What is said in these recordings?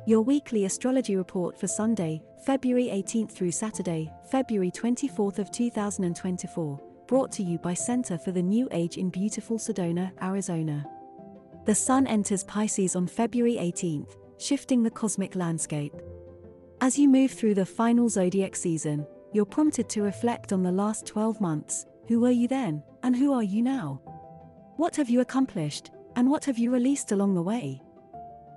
Your weekly astrology report for Sunday, February 18th through Saturday, February 24th of 2024, brought to you by Center for the New Age in beautiful Sedona, Arizona. The Sun enters Pisces on February 18th, shifting the cosmic landscape. As you move through the final zodiac season, you're prompted to reflect on the last 12 months. Who were you then, and who are you now? What have you accomplished, and what have you released along the way?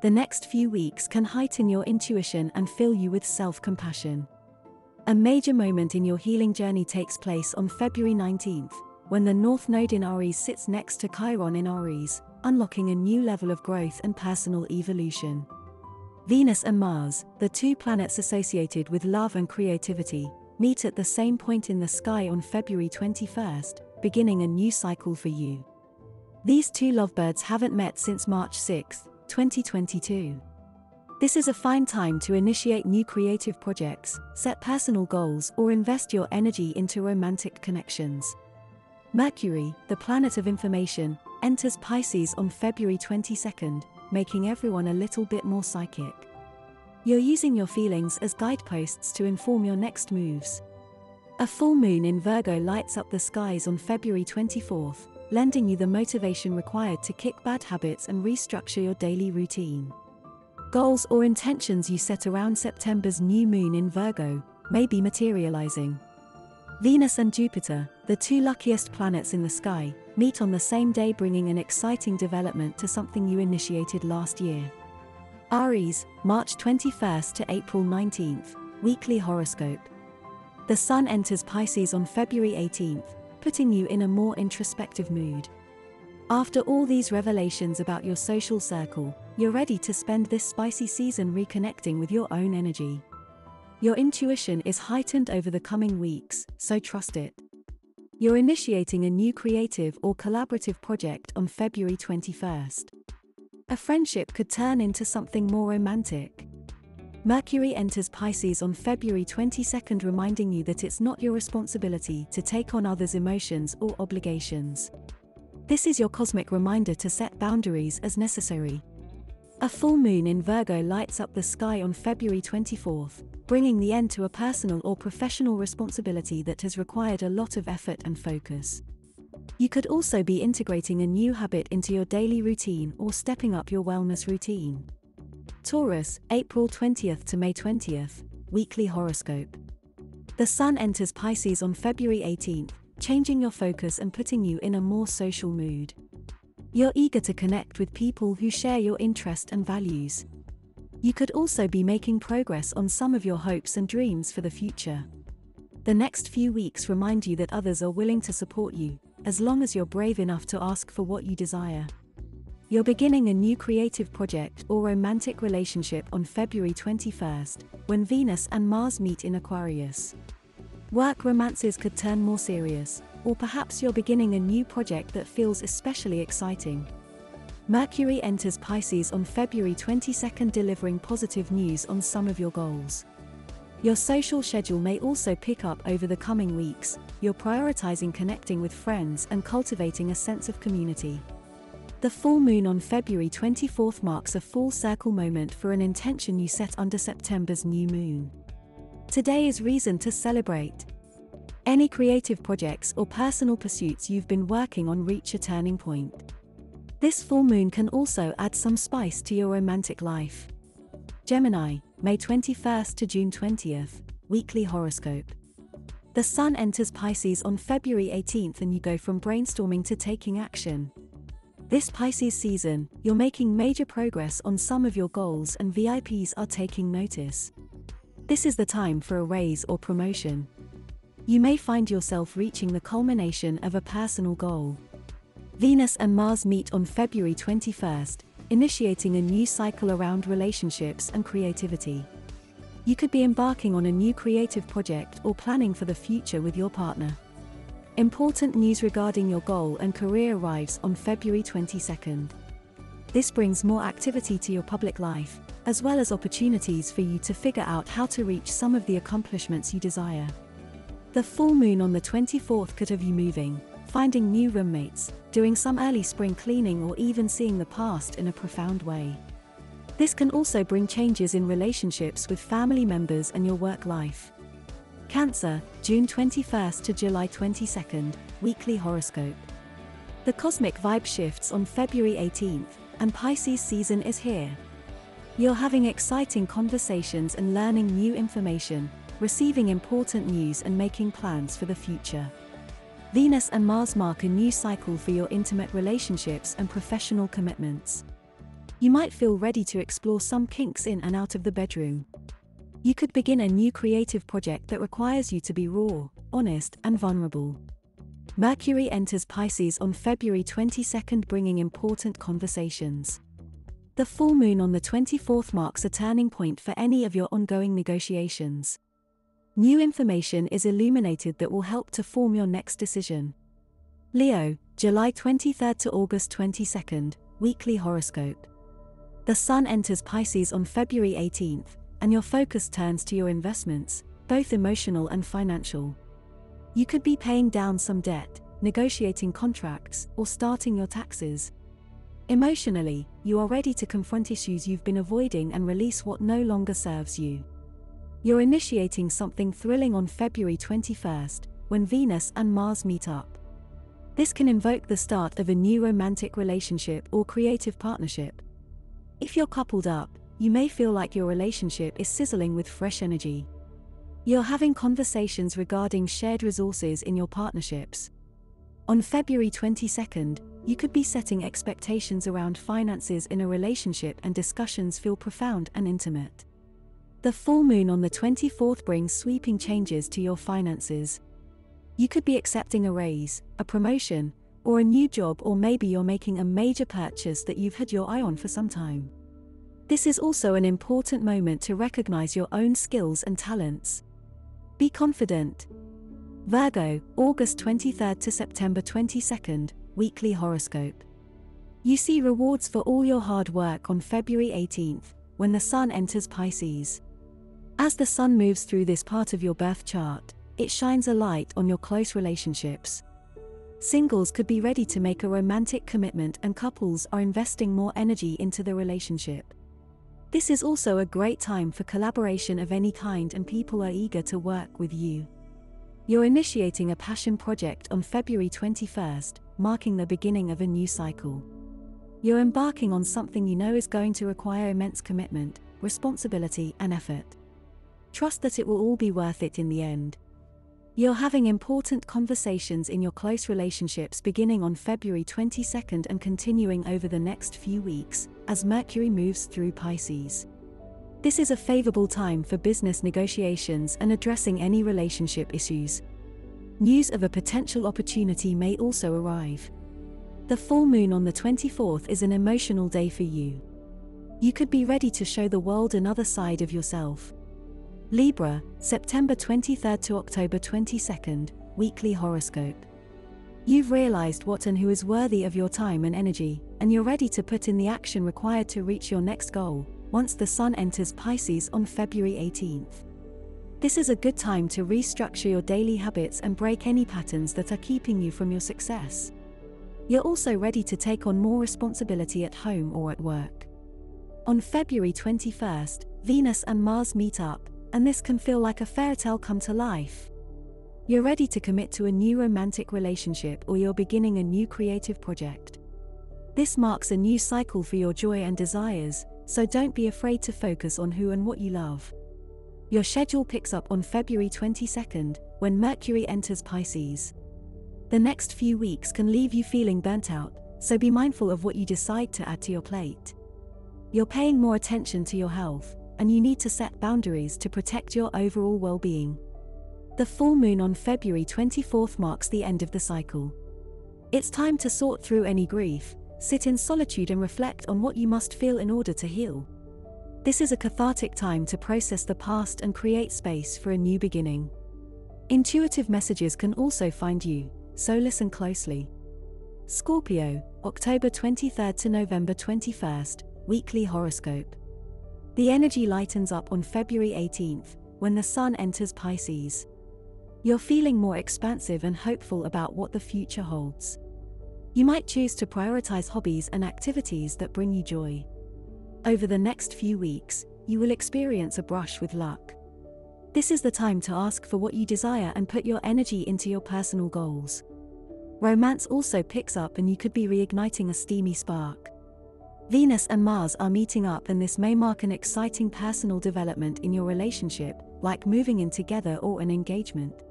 The next few weeks can heighten your intuition and fill you with self-compassion. A major moment in your healing journey takes place on February 19th, when the North Node in Aries sits next to Chiron in Aries, unlocking a new level of growth and personal evolution. Venus and Mars, the two planets associated with love and creativity, meet at the same point in the sky on February 21st, beginning a new cycle for you. These two lovebirds haven't met since March 6, 2022. This is a fine time to initiate new creative projects, set personal goals, or invest your energy into romantic connections. Mercury, the planet of information, enters Pisces on February 22nd, making everyone a little bit more psychic. You're using your feelings as guideposts to inform your next moves. A full moon in Virgo lights up the skies on February 24th, lending you the motivation required to kick bad habits and restructure your daily routine. Goals or intentions you set around September's new moon in Virgo may be materializing. Venus and Jupiter, the two luckiest planets in the sky, meet on the same day, bringing an exciting development to something you initiated last year. Aries, March 21st to April 19th, weekly horoscope. The Sun enters Pisces on February 18th, putting you in a more introspective mood. After all these revelations about your social circle, you're ready to spend this spicy season reconnecting with your own energy. Your intuition is heightened over the coming weeks, so trust it. You're initiating a new creative or collaborative project on February 21st. A friendship could turn into something more romantic. Mercury enters Pisces on February 22nd, reminding you that it's not your responsibility to take on others' emotions or obligations. This is your cosmic reminder to set boundaries as necessary. A full moon in Virgo lights up the sky on February 24th, bringing the end to a personal or professional responsibility that has required a lot of effort and focus. You could also be integrating a new habit into your daily routine or stepping up your wellness routine. Taurus, April 20th to May 20th, weekly horoscope. The Sun enters Pisces on February 18th, changing your focus and putting you in a more social mood. You're eager to connect with people who share your interest and values. You could also be making progress on some of your hopes and dreams for the future. The next few weeks remind you that others are willing to support you, as long as you're brave enough to ask for what you desire. You're beginning a new creative project or romantic relationship on February 21st, when Venus and Mars meet in Aquarius. Work romances could turn more serious, or perhaps you're beginning a new project that feels especially exciting. Mercury enters Pisces on February 22nd, delivering positive news on some of your goals. Your social schedule may also pick up over the coming weeks. You're prioritizing connecting with friends and cultivating a sense of community. The full moon on February 24th marks a full circle moment for an intention you set under September's new moon. Today is reason to celebrate. Any creative projects or personal pursuits you've been working on reach a turning point. This full moon can also add some spice to your romantic life. Gemini, May 21st to June 20th, weekly horoscope. The Sun enters Pisces on February 18th, and you go from brainstorming to taking action. This Pisces season, you're making major progress on some of your goals, and VIPs are taking notice. This is the time for a raise or promotion. You may find yourself reaching the culmination of a personal goal. Venus and Mars meet on February 21st, initiating a new cycle around relationships and creativity. You could be embarking on a new creative project or planning for the future with your partner. Important news regarding your goal and career arrives on February 22nd. This brings more activity to your public life, as well as opportunities for you to figure out how to reach some of the accomplishments you desire. The full moon on the 24th could have you moving, finding new roommates, doing some early spring cleaning, or even seeing the past in a profound way. This can also bring changes in relationships with family members and your work life. Cancer, June 21st to July 22nd, weekly horoscope. The cosmic vibe shifts on February 18th, and Pisces season is here. You're having exciting conversations and learning new information, receiving important news and making plans for the future. Venus and Mars mark a new cycle for your intimate relationships and professional commitments. You might feel ready to explore some kinks in and out of the bedroom. You could begin a new creative project that requires you to be raw, honest, and vulnerable. Mercury enters Pisces on February 22nd, bringing important conversations. The full moon on the 24th marks a turning point for any of your ongoing negotiations. New information is illuminated that will help to form your next decision. Leo, July 23rd to August 22nd, weekly horoscope. The Sun enters Pisces on February 18th, and your focus turns to your investments, both emotional and financial. You could be paying down some debt, negotiating contracts, or starting your taxes. Emotionally, you are ready to confront issues you've been avoiding and release what no longer serves you. You're initiating something thrilling on February 21st, when Venus and Mars meet up. This can invoke the start of a new romantic relationship or creative partnership. If you're coupled up, you may feel like your relationship is sizzling with fresh energy. You're having conversations regarding shared resources in your partnerships. On February 22nd, you could be setting expectations around finances in a relationship, and discussions feel profound and intimate. The full moon on the 24th brings sweeping changes to your finances. You could be accepting a raise, a promotion, or a new job, or maybe you're making a major purchase that you've had your eye on for some time. This is also an important moment to recognize your own skills and talents. Be confident. Virgo, August 23rd to September 22nd, weekly horoscope. You see rewards for all your hard work on February 18th, when the Sun enters Pisces. As the Sun moves through this part of your birth chart, it shines a light on your close relationships. Singles could be ready to make a romantic commitment, and couples are investing more energy into the relationship. This is also a great time for collaboration of any kind, and people are eager to work with you. You're initiating a passion project on February 21st, marking the beginning of a new cycle. You're embarking on something you know is going to require immense commitment, responsibility, and effort. Trust that it will all be worth it in the end. You're having important conversations in your close relationships beginning on February 22nd and continuing over the next few weeks, as Mercury moves through Pisces. This is a favorable time for business negotiations and addressing any relationship issues. News of a potential opportunity may also arrive. The full moon on the 24th is an emotional day for you. You could be ready to show the world another side of yourself. Libra, September 23rd to October 22nd, weekly horoscope. You've realized what and who is worthy of your time and energy, and you're ready to put in the action required to reach your next goal, once the Sun enters Pisces on February 18th. This is a good time to restructure your daily habits and break any patterns that are keeping you from your success. You're also ready to take on more responsibility at home or at work. On February 21st, Venus and Mars meet up, and this can feel like a fairy tale come to life. You're ready to commit to a new romantic relationship, or you're beginning a new creative project. This marks a new cycle for your joy and desires, so don't be afraid to focus on who and what you love. Your schedule picks up on February 22nd, when Mercury enters Pisces. The next few weeks can leave you feeling burnt out, so be mindful of what you decide to add to your plate. You're paying more attention to your health, and you need to set boundaries to protect your overall well-being. The full moon on February 24th marks the end of the cycle. It's time to sort through any grief, sit in solitude and reflect on what you must feel in order to heal. This is a cathartic time to process the past and create space for a new beginning. Intuitive messages can also find you, so listen closely. Scorpio, October 23rd to November 21st, weekly horoscope. The energy lightens up on February 18th, when the Sun enters Pisces. You're feeling more expansive and hopeful about what the future holds. You might choose to prioritize hobbies and activities that bring you joy. Over the next few weeks, you will experience a brush with luck. This is the time to ask for what you desire and put your energy into your personal goals. Romance also picks up and you could be reigniting a steamy spark. Venus and Mars are meeting up and this may mark an exciting personal development in your relationship, like moving in together or an engagement.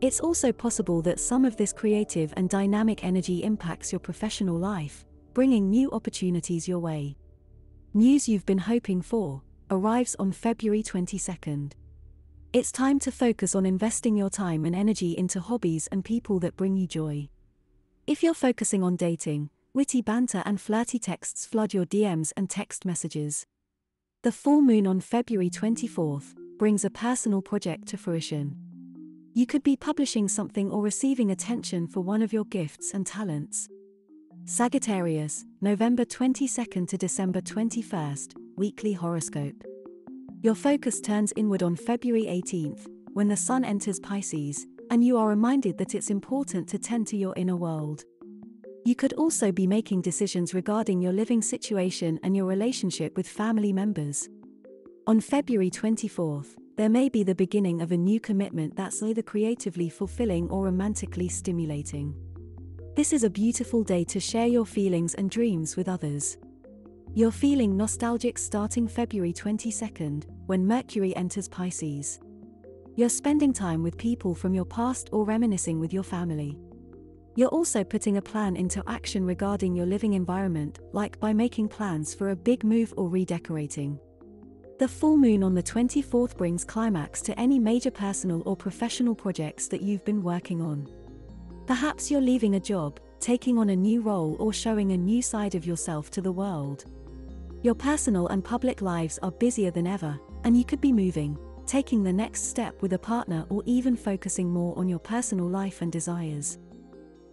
It's also possible that some of this creative and dynamic energy impacts your professional life, bringing new opportunities your way. News you've been hoping for arrives on February 22nd. It's time to focus on investing your time and energy into hobbies and people that bring you joy. If you're focusing on dating, witty banter and flirty texts flood your DMs and text messages. The full moon on February 24th brings a personal project to fruition. You could be publishing something or receiving attention for one of your gifts and talents. Sagittarius, November 22nd to December 21st, weekly horoscope. Your focus turns inward on February 18th, when the sun enters Pisces, and you are reminded that it's important to tend to your inner world. You could also be making decisions regarding your living situation and your relationship with family members. On February 24th, there may be the beginning of a new commitment that's either creatively fulfilling or romantically stimulating. This is a beautiful day to share your feelings and dreams with others. You're feeling nostalgic starting February 22nd, when Mercury enters Pisces. You're spending time with people from your past or reminiscing with your family. You're also putting a plan into action regarding your living environment, like by making plans for a big move or redecorating. The full moon on the 24th brings climax to any major personal or professional projects that you've been working on. Perhaps you're leaving a job, taking on a new role or showing a new side of yourself to the world. Your personal and public lives are busier than ever, and you could be moving, taking the next step with a partner or even focusing more on your personal life and desires.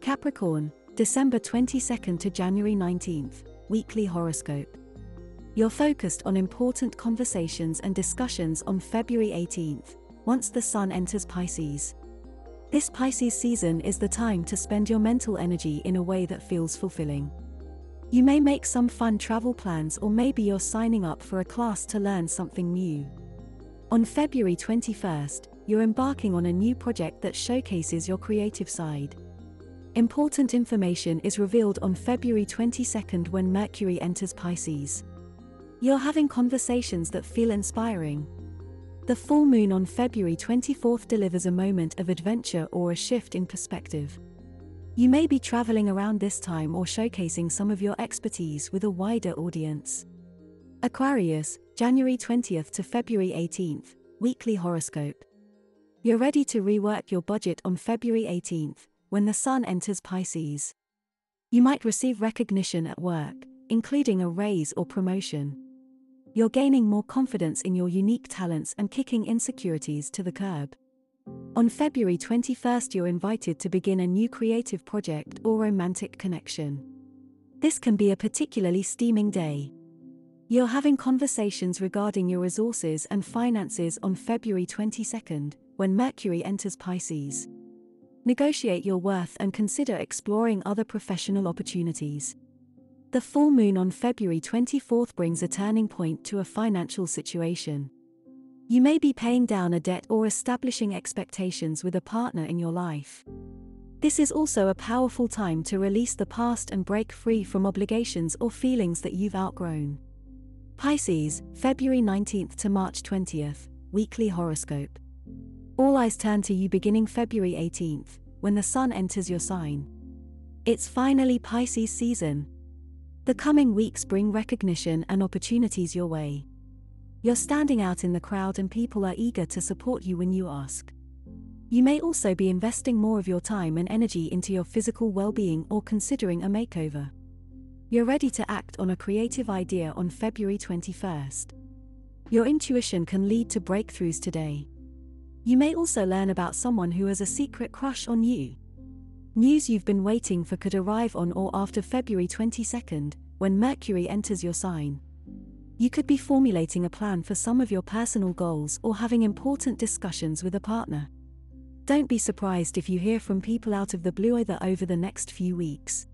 Capricorn, December 22nd to January 19th, weekly horoscope. You're focused on important conversations and discussions on February 18th, once the sun enters Pisces. This Pisces season is the time to spend your mental energy in a way that feels fulfilling. You may make some fun travel plans or maybe you're signing up for a class to learn something new. On February 21st, you're embarking on a new project that showcases your creative side. Important information is revealed on February 22nd when Mercury enters Pisces. You're having conversations that feel inspiring. The full moon on February 24th delivers a moment of adventure or a shift in perspective. You may be traveling around this time or showcasing some of your expertise with a wider audience. Aquarius, January 20th to February 18th, weekly horoscope. You're ready to rework your budget on February 18th, when the sun enters Pisces. You might receive recognition at work, including a raise or promotion. You're gaining more confidence in your unique talents and kicking insecurities to the curb. On February 21st, you're invited to begin a new creative project or romantic connection. This can be a particularly steaming day. You're having conversations regarding your resources and finances on February 22nd, when Mercury enters Pisces. Negotiate your worth and consider exploring other professional opportunities. The full moon on February 24th brings a turning point to a financial situation. You may be paying down a debt or establishing expectations with a partner in your life. This is also a powerful time to release the past and break free from obligations or feelings that you've outgrown. Pisces, February 19th to March 20th, weekly horoscope. All eyes turn to you beginning February 18th, when the sun enters your sign. It's finally Pisces season. The coming weeks bring recognition and opportunities your way. You're standing out in the crowd and people are eager to support you when you ask. You may also be investing more of your time and energy into your physical well-being or considering a makeover. You're ready to act on a creative idea on February 21st. Your intuition can lead to breakthroughs today. You may also learn about someone who has a secret crush on you. News you've been waiting for could arrive on or after February 22nd, when Mercury enters your sign. You could be formulating a plan for some of your personal goals or having important discussions with a partner. Don't be surprised if you hear from people out of the blue either over the next few weeks.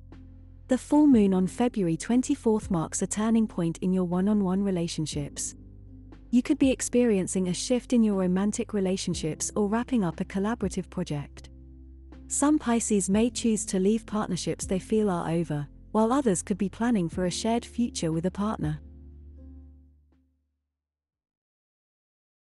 The full moon on February 24th marks a turning point in your one-on-one relationships. You could be experiencing a shift in your romantic relationships or wrapping up a collaborative project. Some Pisces may choose to leave partnerships they feel are over, while others could be planning for a shared future with a partner.